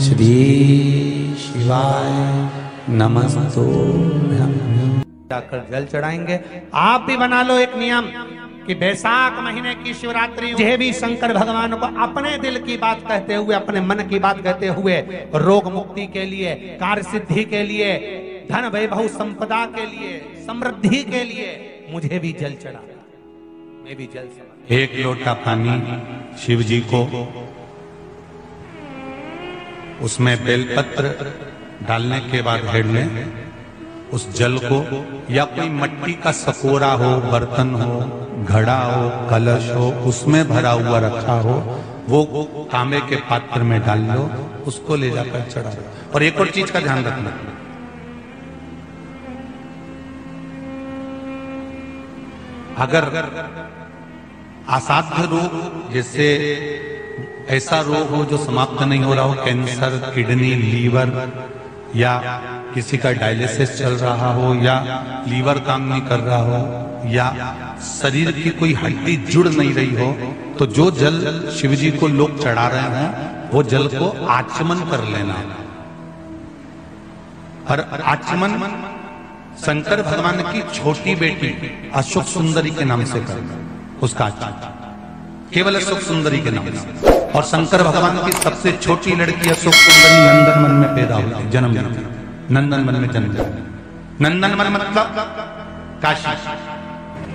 श्री शिवाय नमस्तुभ्यं। जाकर जल चढ़ाएंगे। आप भी बना लो एक नियम कि बैसाख महीने की शिवरात्रि मुझे भी शंकर भगवान को अपने दिल की बात कहते हुए, अपने मन की बात कहते हुए, रोग मुक्ति के लिए, कार्य सिद्धि के लिए, धन वैभव संपदा के लिए, समृद्धि के लिए मुझे भी जल चढ़ा। मैं भी जल से एक लोटा पानी शिव जी को, उसमें बेलपत्र डालने के बाद हेड लें। उस जल को या कोई मट्टी का सकोरा हो, बर्तन हो, घड़ा हो, कलश हो, उसमें भरा हुआ रखा हो, वो तांबे के पात्र में डाल लो, उसको ले जाकर चढ़ा दो। और एक और चीज का ध्यान रखना, अगर असाध्य रोग, जैसे ऐसा रोग हो जो समाप्त नहीं हो रहा हो, कैंसर, किडनी, लीवर, या किसी का डायलिसिस चल रहा हो, या लीवर काम नहीं कर रहा हो, या शरीर की कोई हड्डी जुड़ नहीं रही हो, तो जो जल शिवजी को लोग चढ़ा रहे हैं वो जल को आचमन कर लेना। और आचमन शंकर भगवान की छोटी बेटी अशोक सुंदरी के नाम से करना, उसका आचमन केवल अशोक सुंदरी के नाम से। और शंकर भगवान की सबसे छोटी लड़की अशोक सुंदरी नंदनवन में पैदा हुई, जन्म ली, नंदनवन में जन्म लिया। नंदनवन मतलब काशी।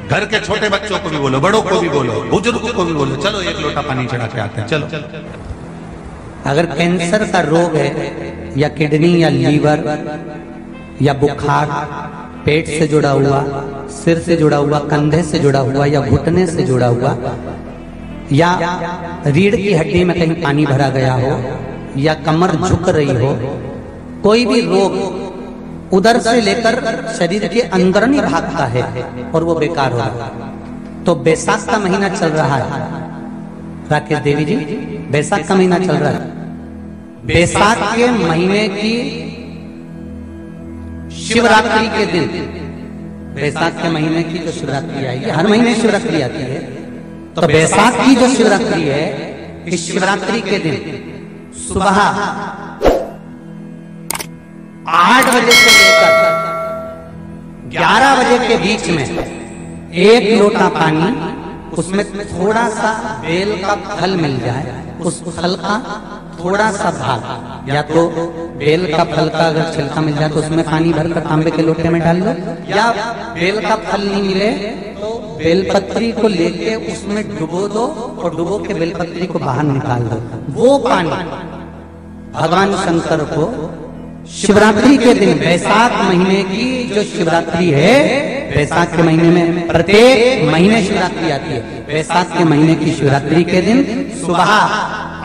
घर के छोटे बच्चों को भी बोलो, बड़ों को भी बोलो, बुजुर्गों को भी बोलो, चलो एक लोटा पानी चढ़ा के आते हैं, चलो। अगर कैंसर का रोग है, या किडनी, या लीवर, या बुखार, पेट से जुड़ा हुआ, सिर से जुड़ा हुआ, कंधे से जुड़ा हुआ, या घुटने से जुड़ा हुआ, या रीढ़ की हड्डी में कहीं पानी भरा गया हो, या कमर झुक रही हो, कोई भी रोग उधर से लेकर शरीर के अंदर नहीं भागता है और वो बेकार हो रहा है। तो बैसाख का महीना चल रहा है राकेश देवी जी, बैसाख का महीना चल रहा है। बैसाख के महीने की शिवरात्रि के दिन, बैसाख के महीने की जो शिवरात्रि आएगी, हर महीने शिवरात्रि आती है, तो बैसाख की जो शिवरात्रि है, इस शिवरात्रि के दिन सुबह 8 बजे से लेकर 11 बजे के बीच में एक लोटा पानी, उसमें थोड़ा सा बेल का फल मिल जाए, उस फल का थोड़ा सा भाग, या तो बेल का फल का अगर छिलका मिल जाए तो उसमें पानी भरकर तांबे के लोटे में डाल लो, या बेल का फल नहीं मिले तो बेलपत्री को लेके उसमें डुबो दो और डुबो के बेलपत्री को बाहर निकाल दो। वो पानी भगवान शंकर को शिवरात्रि के दिन, बैसाख महीने की जो शिवरात्रि है, बैसाख के महीने में प्रत्येक महीने शिवरात्रि आती है, बैसाख के महीने की शिवरात्रि के दिन सुबह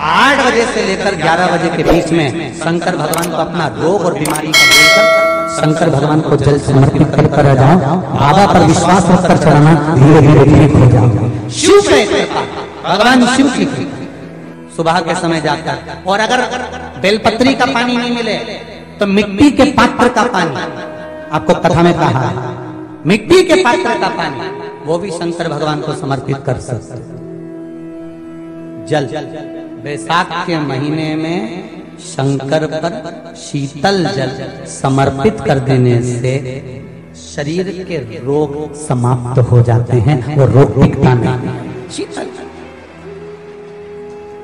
8 बजे से लेकर 11 बजे के बीच में शंकर भगवान को अपना रोग और बीमारी का बोलकर शंकर भगवान को जल समर्पित कर आ जाओ। बाबा पर विश्वास रखकर चढ़ाना, धीरे धीरे ठीक हो जाओ। शिव के भगवान शिव की सुबह के समय जाकर, और अगर बेलपत्री का पानी नहीं मिले तो मिट्टी के पात्र का पानी, आपको कथा में कहा है, मिट्टी के पात्र का पानी, वो भी शंकर भगवान को समर्पित कर सकते। जल बैसाख के महीने में शंकर पर शीतल जल समर्पित कर देने से शरीर के रोग समाप्त हो जाते हैं और रोग टिकता नहीं। शीतल,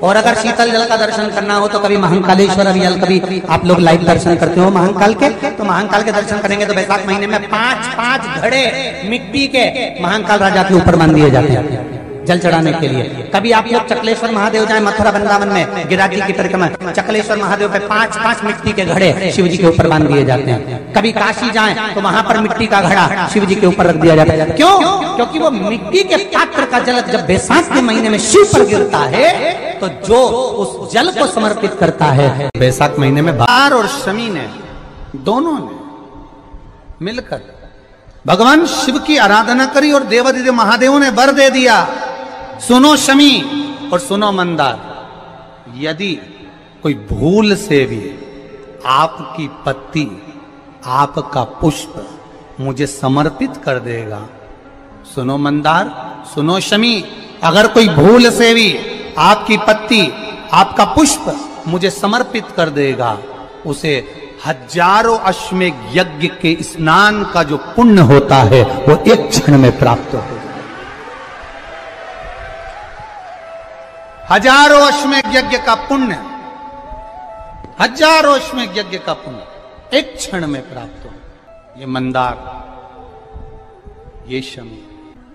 और अगर शीतल जल का दर्शन करना हो तो कभी महाकालेश्वर अभियान, कभी आप लोग लाइव दर्शन करते हो महाकाल के, तो महाकाल के दर्शन करेंगे तो बैसाख महीने में 5-5 घड़े मिट्टी के महाकाल राजा के ऊपर बांध दिए जाते हैं जल चढ़ाने के लिए। कभी आप लोग चकलेश्वर महादेव जाए, मथुरा वृंदावन में गिरिराज जी की परिक्रमा, चकलेश्वर महादेव पे 5-5 मिट्टी के घड़े शिव जी के ऊपर बांध दिए जाते हैं। कभी काशी जाएं तो वहां पर मिट्टी का घड़ा शिव जी के ऊपर रख दिया जाता है। क्यों? क्योंकि वो मिट्टी के पात्र का जल जब बैसाख के महीने में शिव पर गिरता है तो जो उस जल को समर्पित करता है, बैसाख महीने में बार और शमी ने दोनों ने मिलकर भगवान शिव की आराधना करी और देवादिदेव महादेव ने वर दे दिया, सुनो शमी और सुनो मंदार, यदि कोई भूल से भी आपकी पत्ती, आपका पुष्प मुझे समर्पित कर देगा, सुनो मंदार, सुनो शमी, अगर कोई भूल से भी आपकी पत्ती, आपका पुष्प मुझे समर्पित कर देगा, उसे हजारों अश्वमेघ यज्ञ के स्नान का जो पुण्य होता है वो एक क्षण में प्राप्त होगा। हजारों अश्वमेघ यज्ञ का पुण्य, हजारों अश्वमेघ यज्ञ का पुण्य एक क्षण में प्राप्त हो। ये मंदार, ये शमी,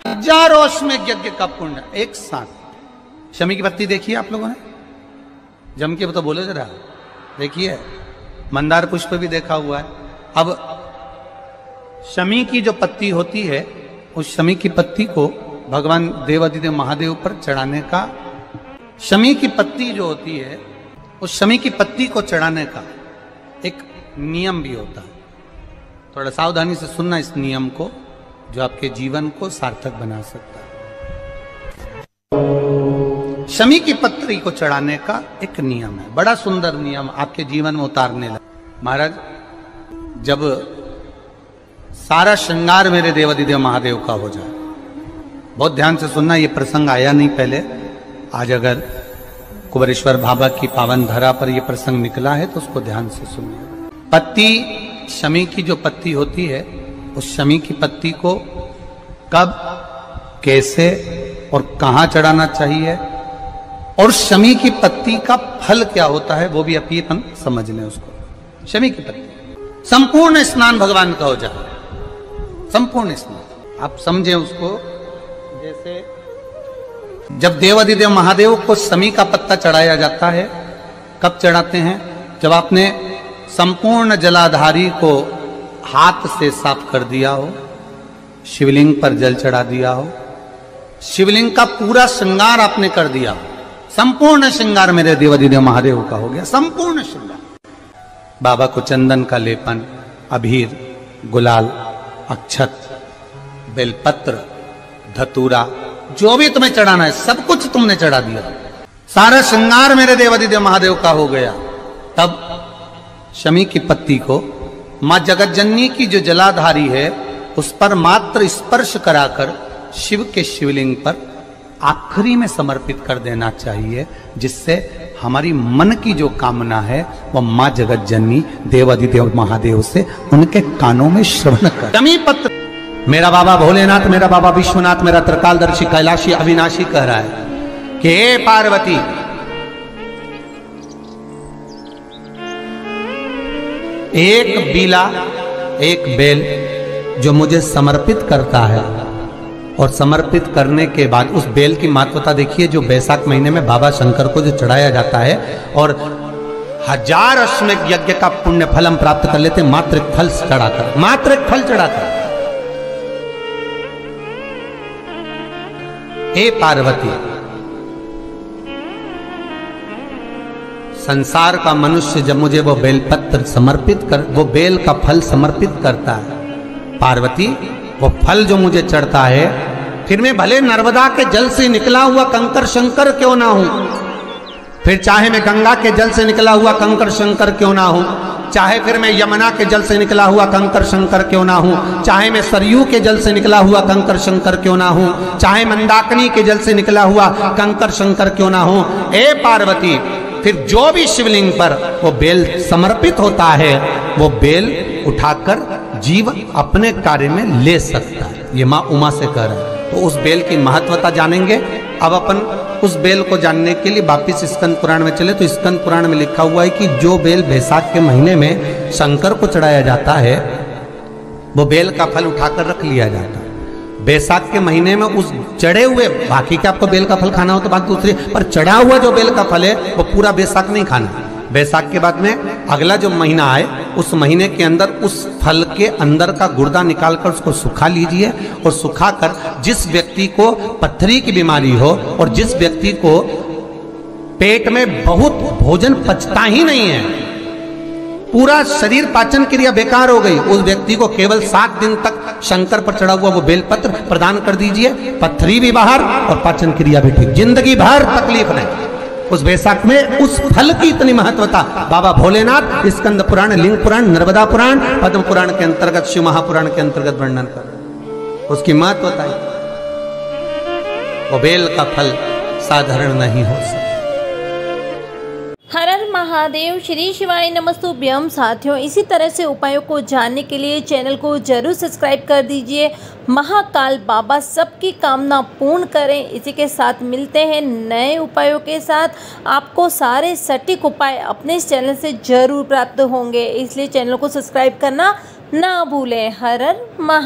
हजारों अश्वमेघ यज्ञ का पुण्य एक साथ। शमी की पत्ती देखिए आप लोगों ने, जम के तो बोले जरा, देखिए मंदार पुष्प भी देखा हुआ है। अब शमी की जो पत्ती होती है, उस शमी की पत्ती को भगवान देवादिदेव महादेव पर चढ़ाने का, शमी की पत्ती जो होती है, उस शमी की पत्ती को चढ़ाने का एक नियम भी होता है। थोड़ा सावधानी से सुनना इस नियम को, जो आपके जीवन को सार्थक बना सकता है। शमी की पत्री को चढ़ाने का एक नियम है, बड़ा सुंदर नियम, आपके जीवन में उतारने लगा। महाराज, जब सारा श्रृंगार मेरे देवादिदेव महादेव का हो जाए, बहुत ध्यान से सुनना, ये प्रसंग आया नहीं पहले, आज अगर कुबेरेश्वर बाबा की पावन धरा पर यह प्रसंग निकला है तो उसको ध्यान से सुनिए। पत्ती, शमी की जो पत्ती होती है, उस शमी की पत्ती को कब, कैसे और कहां चढ़ाना चाहिए, और शमी की पत्ती का फल क्या होता है, वो भी अभी हम समझ लें उसको। शमी की पत्ती, संपूर्ण स्नान भगवान का हो जाए, संपूर्ण स्नान आप समझे उसको। जैसे जब देवादिदेव महादेव को शमी का पत्ता चढ़ाया जाता है, कब चढ़ाते हैं, जब आपने संपूर्ण जलाधारी को हाथ से साफ कर दिया हो, शिवलिंग पर जल चढ़ा दिया हो, शिवलिंग का पूरा श्रृंगार आपने कर दिया हो, संपूर्ण श्रृंगार मेरे देवादिदेव महादेव का हो गया, संपूर्ण श्रृंगार। बाबा को चंदन का लेपन, अबीर, गुलाल, अक्षत, बेलपत्र, धतूरा, जो भी तुम्हें चढ़ाना है सब कुछ तुमने चढ़ा दिया, सारा श्रृंगार मेरे देवादिदेव महादेव का हो गया। तब शमी की पत्ती को मां जगतजननी की जो जलाधारी है उस पर मात्र स्पर्श कराकर शिव के शिवलिंग पर आखिरी में समर्पित कर देना चाहिए, जिससे हमारी मन की जो कामना है वह मां जगतजननी देवादिदेव महादेव से उनके कानों में श्रवण कर। शमी पत्र, मेरा बाबा भोलेनाथ, मेरा बाबा विश्वनाथ, मेरा त्रिकालदर्शी कैलाशी अविनाशी कह रहा है कि हे पार्वती, एक बीला, एक बेल जो मुझे समर्पित करता है, और समर्पित करने के बाद उस बेल की महत्वता देखिए, जो बैसाख महीने में बाबा शंकर को जो चढ़ाया जाता है, और 1000 अश्वमेघ यज्ञ का पुण्य फल हम प्राप्त कर लेते मात्र एक फल चढ़ाकर, मात्र एक फल चढ़ाकर। हे पार्वती, संसार का मनुष्य जब मुझे वो बेलपत्र समर्पित कर, वो बेल का फल समर्पित करता है, पार्वती वो फल जो मुझे चढ़ता है, फिर मैं भले नर्मदा के जल से निकला हुआ कंकर शंकर क्यों ना हूं, फिर चाहे मैं गंगा के जल से निकला हुआ कंकर शंकर क्यों ना हूं, चाहे फिर मैं यमुना के जल से निकला हुआ कंकर शंकर क्यों ना हूं, चाहे मैं सरयू के जल से निकला हुआ कंकर शंकर क्यों ना हूं, चाहे मंदाकिनी के जल से निकला हुआ कंकर शंकर क्यों ना हूं, ए पार्वती, फिर जो भी शिवलिंग पर वो बेल समर्पित होता है, वो बेल उठाकर जीव अपने कार्य में ले सकता है। ये माँ उमा से कह रहा है। तो उस बेल की महत्वता जानेंगे। अब अपन उस बेल को जानने के लिए वापिस स्कंद पुराण में चले, तो स्कंद पुराण में लिखा हुआ है कि जो बेल बैसाख के महीने में शंकर को चढ़ाया जाता है, वो बेल का फल उठाकर रख लिया जाता है। बैसाख के महीने में उस चढ़े हुए, बाकी के आपको बेल का फल खाना हो तो बात दूसरी, पर चढ़ा हुआ जो बेल का फल है वो पूरा बैसाख नहीं खाना। बैसाख के बाद में अगला जो महीना आए, उस महीने के अंदर उस फल के अंदर का गुर्दा निकालकर उसको सुखा लीजिए, और सुखाकर जिस व्यक्ति को पथरी की बीमारी हो और जिस व्यक्ति को पेट में बहुत भोजन पचता ही नहीं है, पूरा शरीर पाचन क्रिया बेकार हो गई, उस व्यक्ति को केवल 7 दिन तक शंकर पर चढ़ा हुआ वो बेलपत्र प्रदान कर दीजिए। पथरी भी बाहर और पाचन क्रिया भी ठीक, जिंदगी भर तकलीफ नहीं। उस बैसाख में उस फल की इतनी महत्वता बाबा भोलेनाथ स्कंद पुराण, लिंग पुराण, नर्मदा पुराण, पद्म पुराण के अंतर्गत, शिव महापुराण के अंतर्गत वर्णन कर, उसकी महत्वता है। वो बेल का फल साधारण नहीं हो सकता। हर हर महादेव, श्री शिवाय नमस्तुभ्यं। साथियों, इसी तरह से उपायों को जानने के लिए चैनल को जरूर सब्सक्राइब कर दीजिए। महाकाल बाबा सबकी कामना पूर्ण करें। इसी के साथ मिलते हैं नए उपायों के साथ। आपको सारे सटीक उपाय अपने इस चैनल से जरूर प्राप्त होंगे, इसलिए चैनल को सब्सक्राइब करना ना भूलें। हर हर महा